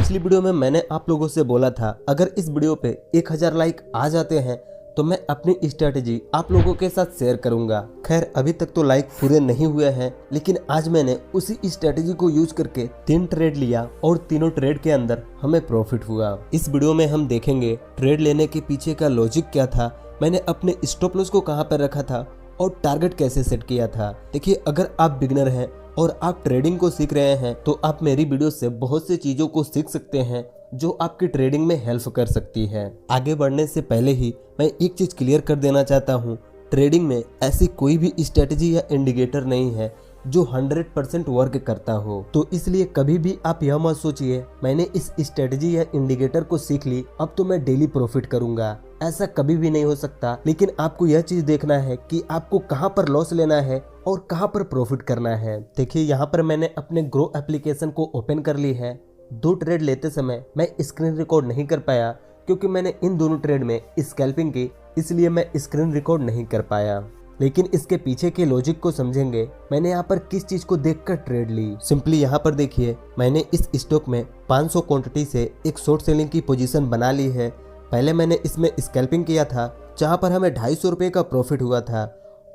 पिछली वीडियो में मैंने आप लोगों से बोला था अगर इस वीडियो पे 1000 लाइक आ जाते हैं तो मैं अपनी स्ट्रेटेजी आप लोगों के साथ शेयर करूंगा। खैर अभी तक तो लाइक पूरे नहीं हुए हैं, लेकिन आज मैंने उसी स्ट्रेटेजी को यूज करके 3 ट्रेड लिया और तीनों ट्रेड के अंदर हमें प्रॉफिट हुआ। इस वीडियो में हम देखेंगे ट्रेड लेने के पीछे का लॉजिक क्या था, मैंने अपने स्टॉप लॉस को कहां पर रखा था और टारगेट कैसे सेट किया था। देखिए अगर आप बिगिनर हैं और आप ट्रेडिंग को सीख रहे हैं तो आप मेरी वीडियो से बहुत सी चीजों को सीख सकते हैं जो आपकी ट्रेडिंग में हेल्प कर सकती है। आगे बढ़ने से पहले ही मैं एक चीज क्लियर कर देना चाहता हूँ, ट्रेडिंग में ऐसी कोई भी स्ट्रेटेजी या इंडिकेटर नहीं है जो 100% वर्क करता हो। तो इसलिए कभी भी आप यह मत सोचिए मैंने इस स्ट्रेटेजी या इंडिकेटर को सीख ली अब तो मैं डेली प्रॉफिट करूंगा, ऐसा कभी भी नहीं हो सकता। लेकिन आपको यह चीज देखना है कि आपको कहां पर लॉस लेना है और कहां पर प्रॉफिट करना है। देखिए यहाँ पर मैंने अपने ग्रो एप्लीकेशन को ओपन कर ली है। 2 ट्रेड लेते समय मैं स्क्रीन रिकॉर्ड नहीं कर पाया क्योंकि मैंने इन दोनों ट्रेड में स्कैल्पिंग की, इसलिए मैं स्क्रीन रिकॉर्ड नहीं कर पाया। लेकिन इसके पीछे के लॉजिक को समझेंगे मैंने यहाँ पर किस चीज को देखकर ट्रेड ली। सिंपली यहाँ पर देखिए मैंने इस स्टॉक में 500 क्वांटिटी से एक शॉर्ट सेलिंग की पोजीशन बना ली है। पहले मैंने इसमें स्कैल्पिंग किया था जहाँ पर हमें 250 रुपये का प्रॉफिट हुआ था,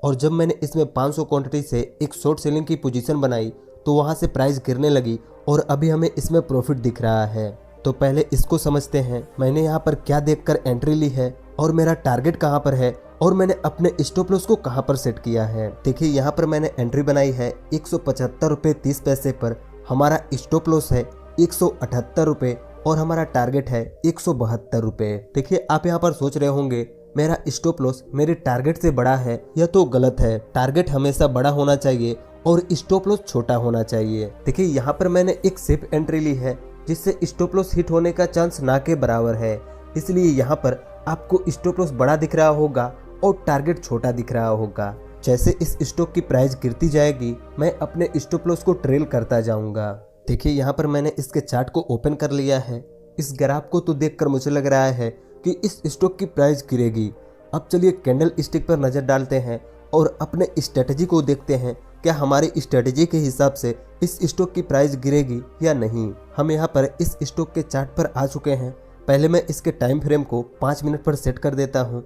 और जब मैंने इसमें 500 क्वांटिटी से एक शॉर्ट सेलिंग की पोजीशन बनाई तो वहाँ से प्राइस गिरने लगी और अभी हमें इसमें प्रॉफिट दिख रहा है। तो पहले इसको समझते हैं मैंने यहाँ पर क्या देखकर एंट्री ली है और मेरा टारगेट कहाँ पर है और मैंने अपने स्टॉप लॉस को कहां पर सेट किया है। देखिए यहाँ पर मैंने एंट्री बनाई है 175 रुपये 30 पैसे पर, हमारा स्टॉप लॉस है 178 रुपये और हमारा टारगेट है 172 रुपये। देखिए आप यहाँ पर सोच रहे होंगे मेरा स्टॉप लॉस मेरे टारगेट से बड़ा है, यह तो गलत है। टारगेट हमेशा बड़ा होना चाहिए और स्टॉप लॉस छोटा होना चाहिए। देखिए यहाँ पर मैंने एक सेफ एंट्री ली है जिससे स्टॉप लॉस हिट होने का चांस ना के बराबर है, इसलिए यहाँ पर आपको स्टॉप लॉस बड़ा दिख रहा होगा और टारगेट छोटा दिख रहा होगा। जैसे इस स्टॉक की प्राइस गिरती जाएगी मैं अपने स्टॉप लॉस को ट्रेल करता जाऊंगा। देखिए यहाँ पर मैंने इसके चार्ट को ओपन कर लिया है। इस ग्राफ को तो देखकर मुझे लग रहा है कि इस स्टॉक की प्राइस गिरेगी। अब चलिए कैंडल स्टिक पर नजर डालते हैं और अपने स्ट्रेटेजी को देखते हैं क्या हमारी स्ट्रेटेजी के हिसाब से इस स्टॉक की प्राइस गिरेगी या नहीं। हम यहाँ पर इस स्टॉक के चार्ट पर आ चुके हैं। पहले मैं इसके टाइम फ्रेम को 5 मिनट पर सेट कर देता हूँ।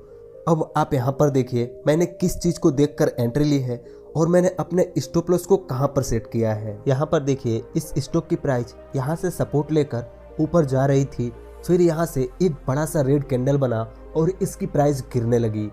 अब आप यहाँ पर देखिए मैंने किस चीज को देखकर एंट्री ली है और मैंने अपने स्टॉप लॉस को कहां पर सेट किया है। यहाँ पर देखिए इस स्टॉक की प्राइस यहाँ से सपोर्ट लेकर ऊपर जा रही थी, फिर यहाँ से एक बड़ा सा रेड कैंडल बना और इसकी प्राइस गिरने लगी,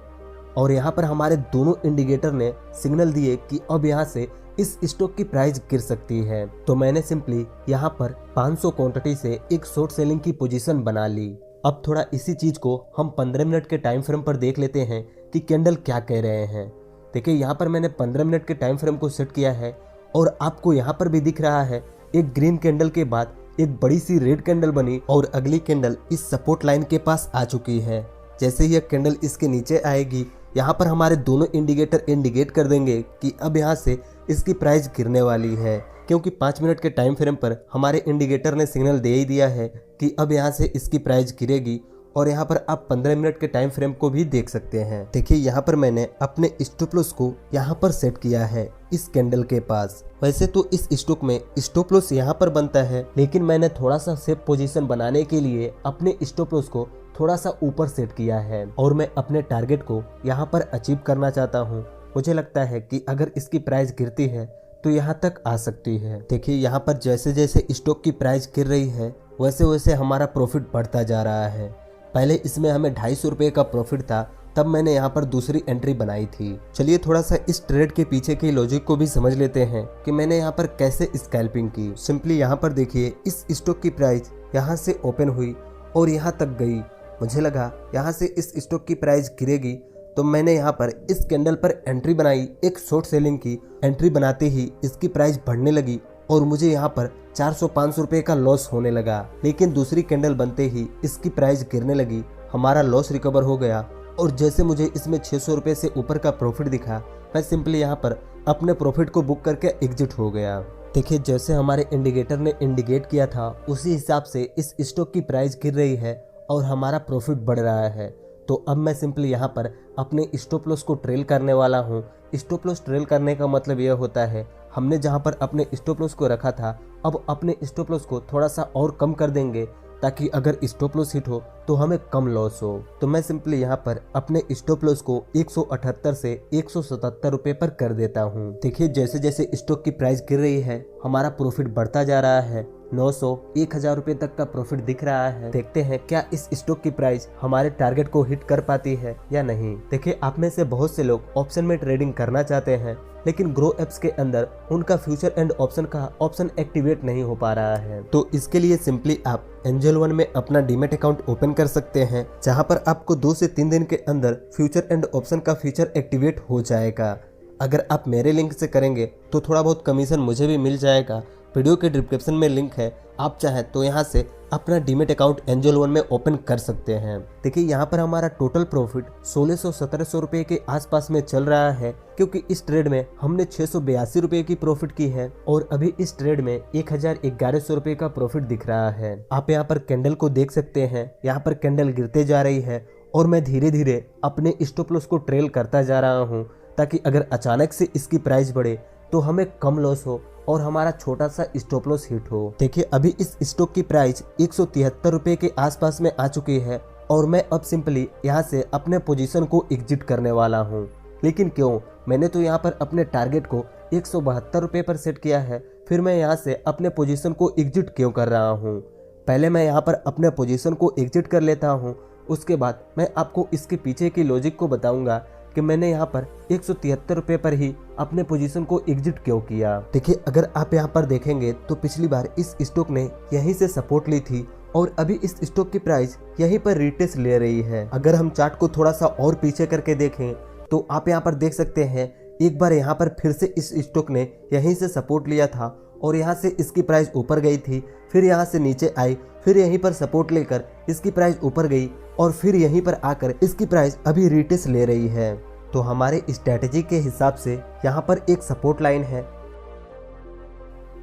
और यहाँ पर हमारे दोनों इंडिकेटर ने सिग्नल दिए कि अब यहाँ से इस स्टॉक की प्राइस गिर सकती है। तो मैंने सिंपली यहाँ पर 500 क्वांटिटी से एक शॉर्ट सेलिंग की पोजीशन बना ली। अब थोड़ा इसी चीज को हम 15 मिनट के टाइम फ्रेम पर देख लेते हैं कि कैंडल क्या कह रहे हैं। देखिए यहाँ पर मैंने 15 मिनट के टाइम फ्रेम को सेट किया है और आपको यहाँ पर भी दिख रहा है एक ग्रीन कैंडल के बाद एक बड़ी सी रेड कैंडल बनी और अगली कैंडल इस सपोर्ट लाइन के पास आ चुकी है। जैसे ही यह कैंडल इसके नीचे आएगी यहाँ पर हमारे दोनों इंडिकेटर इंडिकेट कर देंगे कि अब यहाँ से इसकी प्राइस गिरने वाली है, क्योंकि 5 मिनट के टाइम फ्रेम पर हमारे इंडिकेटर ने सिग्नल दे ही दिया है कि अब यहाँ से इसकी प्राइस गिरेगी। और यहाँ पर आप 15 मिनट के टाइम फ्रेम को भी देख सकते हैं। देखिए यहाँ पर मैंने अपने स्टॉप लॉस को यहाँ पर सेट किया है इस कैंडल के पास। वैसे तो इस स्टॉक में स्टॉप लॉस यहाँ पर बनता है, लेकिन मैंने थोड़ा सा सेफ पोजीशन बनाने के लिए अपने स्टॉप लॉस को थोड़ा सा ऊपर सेट किया है और मैं अपने टारगेट को यहाँ पर अचीव करना चाहता हूँ। मुझे लगता है कि अगर इसकी प्राइस गिरती है तो यहाँ तक आ सकती है। देखिए यहाँ पर जैसे जैसे स्टॉक की प्राइस गिर रही है वैसे वैसे हमारा प्रॉफिट बढ़ता जा रहा है। पहले इसमें हमें 250 रुपये का प्रॉफिट था, तब मैंने यहाँ पर दूसरी एंट्री बनाई थी। चलिए थोड़ा सा इस ट्रेड के पीछे के लॉजिक को भी समझ लेते हैं कि मैंने यहाँ पर कैसे स्कैल्पिंग की। सिंपली यहाँ पर देखिए इस स्टॉक की प्राइस यहाँ से ओपन हुई और यहाँ तक गई। मुझे लगा यहाँ से इस स्टॉक की प्राइस गिरेगी, तो मैंने यहाँ पर इस कैंडल पर एंट्री बनाई एक शॉर्ट सेलिंग की। एंट्री बनाते ही इसकी प्राइस बढ़ने लगी और मुझे यहाँ पर 400-500 रुपये का लॉस होने लगा। लेकिन दूसरी कैंडल बनते ही इसकी प्राइस गिरने लगी, हमारा लॉस रिकवर हो गया और जैसे मुझे इसमें 600 रुपये से ऊपर का प्रॉफिट दिखा मैं सिंपली यहाँ पर अपने प्रॉफिट को बुक करके एग्जिट हो गया। देखिए जैसे हमारे इंडिकेटर ने इंडिकेट किया था उसी हिसाब से इस स्टॉक की प्राइस गिर रही है और हमारा प्रॉफिट बढ़ रहा है। तो अब मैं सिंपली यहाँ पर अपने स्टॉप लॉस को ट्रेल करने वाला हूँ। स्टॉप लॉस ट्रेल करने का मतलब यह होता है हमने जहाँ पर अपने स्टॉप लॉस को रखा था अब अपने स्टॉप लॉस को थोड़ा सा और कम कर देंगे ताकि अगर स्टॉप लॉस हिट हो तो हमें कम लॉस हो। तो मैं सिंपली यहाँ पर अपने स्टॉप लॉस को 178 से 177 रुपए पर कर देता हूँ। देखिए जैसे जैसे स्टॉक की प्राइस गिर रही है हमारा प्रॉफिट बढ़ता जा रहा है। 900 1000 रुपए तक का प्रॉफिट दिख रहा है। देखते हैं क्या इस स्टॉक की प्राइस हमारे टारगेट को हिट कर पाती है या नहीं। देखिए आप में से बहुत से लोग ऑप्शन में ट्रेडिंग करना चाहते हैं लेकिन ग्रो एप्स के अंदर उनका फ्यूचर एंड ऑप्शन का ऑप्शन एक्टिवेट नहीं हो पा रहा है। तो इसके लिए सिंपली आप एंजल वन में अपना डीमैट अकाउंट ओपन कर सकते हैं जहां पर आपको 2 से 3 दिन के अंदर फ्यूचर एंड ऑप्शन का फीचर एक्टिवेट हो जाएगा। अगर आप मेरे लिंक से करेंगे तो थोड़ा बहुत कमीशन मुझे भी मिल जाएगा। वीडियो के डिस्क्रिप्शन में लिंक है, आप चाहें तो यहाँ से अपना डीमैट अकाउंट एंजल वन में ओपन कर सकते हैं। देखिए यहाँ पर हमारा टोटल प्रॉफिट 1600-1700 रुपए के आसपास में चल रहा है क्योंकि इस ट्रेड में हमने 682 रुपए की प्रॉफिट की है और अभी इस ट्रेड में 1100 रुपए का प्रॉफिट दिख रहा है। आप यहाँ पर कैंडल को देख सकते हैं, यहाँ पर कैंडल गिरते जा रही है और मैं धीरे धीरे अपने स्टॉप लॉस को ट्रेल करता जा रहा हूँ ताकि अगर अचानक से इसकी प्राइस बढ़े तो हमें कम लॉस हो और हमारा छोटा सा स्टॉप लॉस हिट हो। देखिए अभी इस स्टॉक की प्राइस 173 रुपए के आसपास में आ चुकी है और मैं अब सिंपली यहाँ से अपने पोजीशन को एग्जिट करने वाला हूँ। लेकिन क्यों, मैंने तो यहाँ पर अपने टारगेट को 172 रुपए पर सेट किया है, फिर मैं यहाँ से अपने पोजीशन को एग्जिट क्यों कर रहा हूँ। पहले मैं यहाँ पर अपने पोजीशन को एग्जिट कर लेता हूँ, उसके बाद मैं आपको इसके पीछे की लॉजिक को बताऊंगा कि मैंने यहाँ पर 173 रुपए पर ही अपने पोजीशन को एग्जिट क्यों किया। देखिए अगर आप यहाँ पर देखेंगे तो पिछली बार इस स्टॉक ने यहीं से सपोर्ट ली थी और अभी इस स्टॉक की प्राइस यहीं पर रिटेस्ट ले रही है। अगर हम चार्ट को थोड़ा सा और पीछे करके देखें तो आप यहाँ पर देख सकते हैं एक बार यहाँ पर फिर से इस स्टॉक ने यहीं से सपोर्ट लिया था और यहाँ से इसकी प्राइस ऊपर गई थी, फिर यहाँ से नीचे आई, फिर यहीं पर सपोर्ट लेकर इसकी प्राइस ऊपर गई और फिर यहीं पर आकर इसकी प्राइस अभी रिटेस्ट ले रही है। तो हमारे स्ट्रेटेजी के हिसाब से यहाँ पर एक सपोर्ट लाइन है,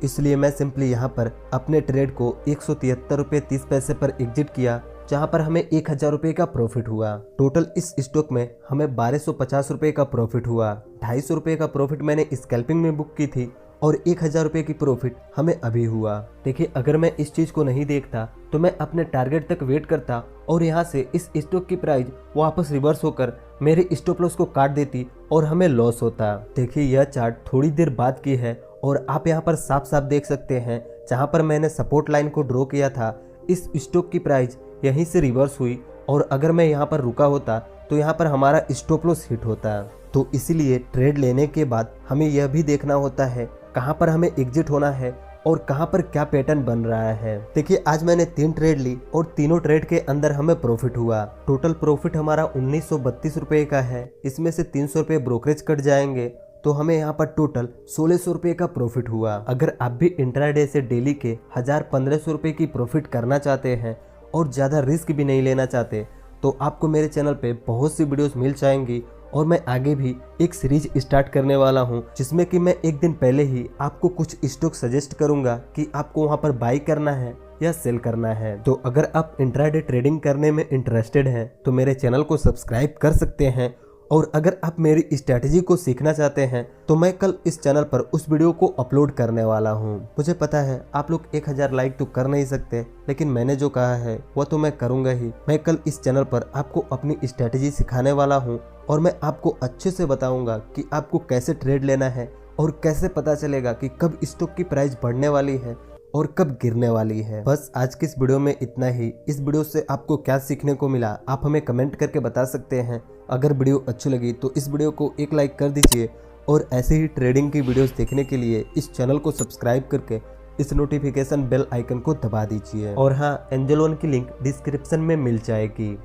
इसलिए मैं सिंपली यहाँ पर अपने ट्रेड को 173 रुपये 30 पैसे पर एग्जिट किया जहाँ पर हमें 1000 रुपये का प्रॉफिट हुआ। टोटल इस स्टॉक में हमें 1250 रुपये का प्रॉफिट हुआ। 250 रुपये का प्रॉफिट मैंने स्कैल्पिंग में बुक की थी और 1000 रुपये की प्रॉफिट हमें अभी हुआ। देखिए अगर मैं इस चीज़ को नहीं देखता तो मैं अपने टारगेट तक वेट करता और यहाँ से इस स्टॉक की प्राइस वापस रिवर्स होकर मेरे स्टॉप लॉस को काट देती और हमें लॉस होता। देखिए यह चार्ट थोड़ी देर बाद की है और आप यहाँ पर साफ साफ देख सकते हैं जहाँ पर मैंने सपोर्ट लाइन को ड्रॉ किया था इस स्टॉक की प्राइस यहीं से रिवर्स हुई और अगर मैं यहाँ पर रुका होता तो यहाँ पर हमारा स्टॉप लॉस हिट होता। तो इसीलिए ट्रेड लेने के बाद हमें यह भी देखना होता है कहाँ पर हमें एग्जिट होना है और कहाँ पर क्या पैटर्न बन रहा है। देखिए आज मैंने 3 ट्रेड ली और तीनों ट्रेड के अंदर हमें प्रॉफिट हुआ। टोटल प्रॉफिट हमारा 1932 रुपये का है, इसमें से 300 रुपये ब्रोकरेज कट जाएंगे तो हमें यहाँ पर टोटल 1600 रुपये का प्रॉफिट हुआ। अगर आप भी इंट्राडे से डेली के 1000-1500 रुपये की प्रॉफिट करना चाहते हैं और ज़्यादा रिस्क भी नहीं लेना चाहते तो आपको मेरे चैनल पे बहुत सी वीडियोस मिल जाएंगी और मैं आगे भी एक सीरीज स्टार्ट करने वाला हूं जिसमें कि मैं एक दिन पहले ही आपको कुछ स्टॉक सजेस्ट करूंगा कि आपको वहां पर बाई करना है या सेल करना है। तो अगर आप इंट्राडे ट्रेडिंग करने में इंटरेस्टेड हैं तो मेरे चैनल को सब्सक्राइब कर सकते हैं और अगर आप मेरी स्ट्रैटेजी को सीखना चाहते हैं तो मैं कल इस चैनल पर उस वीडियो को अपलोड करने वाला हूं। मुझे पता है आप लोग 1000 लाइक तो कर नहीं सकते, लेकिन मैंने जो कहा है वह तो मैं करूंगा ही। मैं कल इस चैनल पर आपको अपनी स्ट्रैटेजी सिखाने वाला हूं और मैं आपको अच्छे से बताऊंगा कि आपको कैसे ट्रेड लेना है और कैसे पता चलेगा कि कब स्टॉक की प्राइस बढ़ने वाली है और कब गिरने वाली है। बस आज की इस वीडियो में इतना ही। इस वीडियो से आपको क्या सीखने को मिला आप हमें कमेंट करके बता सकते हैं। अगर वीडियो अच्छी लगी तो इस वीडियो को एक लाइक कर दीजिए और ऐसे ही ट्रेडिंग की वीडियोस देखने के लिए इस चैनल को सब्सक्राइब करके इस नोटिफिकेशन बेल आइकन को दबा दीजिए। और हाँ, एंजल वन की लिंक डिस्क्रिप्शन में मिल जाएगी।